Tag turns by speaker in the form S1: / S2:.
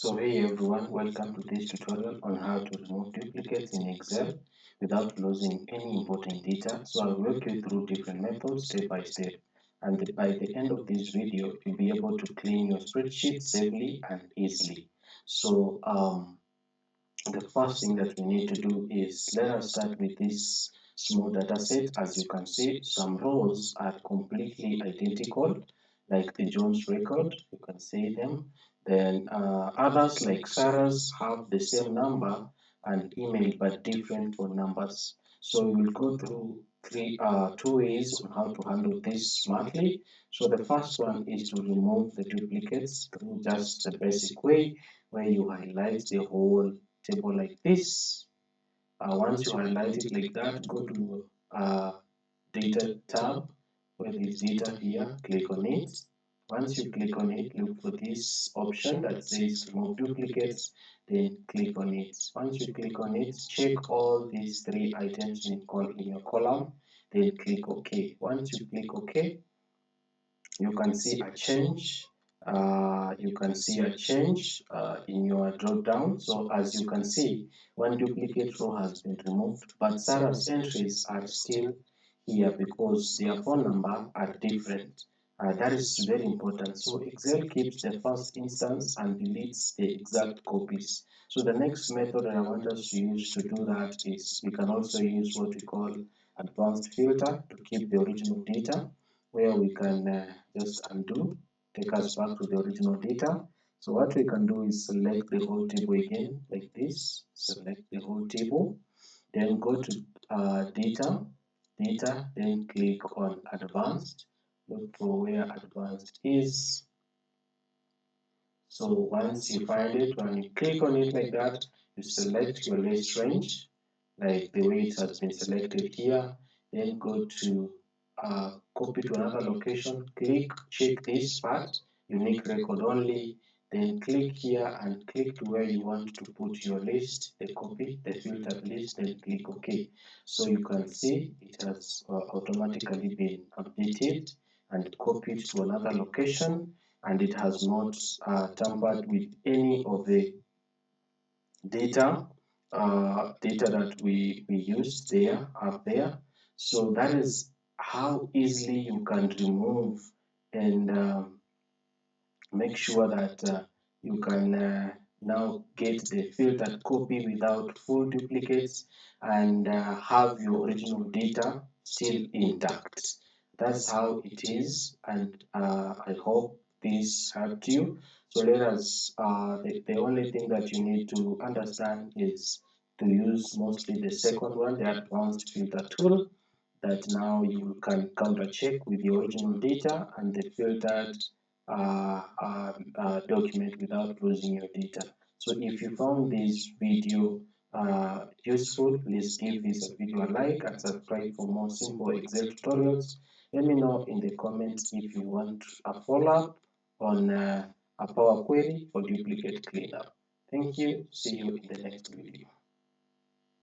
S1: So hey everyone, welcome to this tutorial on how to remove duplicates in Excel without losing any important data. So I'll walk you through different methods step by step, and by the end of this video you'll be able to clean your spreadsheet safely and easily. So the first thing that we need to do is let us start with this small data set. As you can see, some rows are completely identical, like the Jones record, you can see them. Then others like Sarah's have the same number and email but different phone numbers. So we will go through two ways on how to handle this smartly. So the first one is to remove the duplicates through just the basic way where you highlight the whole table like this. Once you highlight it like that, go to data tab where there's data here, click on it. Once you click on it, look for this option that says remove duplicates, then click on it. Once you click on it, check all these three items in your column, then click OK. Once you click OK, you can see a change. In your drop down. So as you can see, one duplicate row has been removed, but Sarah's entries are still here because their phone number are different. That is very important. So Excel keeps the first instance and deletes the exact copies. So the next method that I want us to use to do that is we can also use what we call advanced filter to keep the original data, where we can just undo, take us back to the original data. So what we can do is select the whole table again, like this, select the whole table, then go to data, then click on advanced, look for where advanced is. So once you find it, when you click on it like that, you select your list range, like the way it has been selected here, then go to copy to another location, check this part, unique record only, then click here and click to where you want to put your list, the filtered list, then click OK. So you can see it has automatically been updated and copied to another location, and it has not tampered with any of the data that we used there up there. So that is how easily you can remove and make sure that you can now get the filtered copy without full duplicates and have your original data still intact. That's how it is, and I hope this helped you. So let us, the only thing that you need to understand is to use mostly the second one, the advanced filter tool, that now you can counter check with the original data and the filtered document without losing your data. So if you found this video useful, please give this video a like and subscribe for more simple Excel tutorials. Let me know in the comments if you want a follow-up on a Power Query for duplicate cleanup. Thank you. See you in the next video.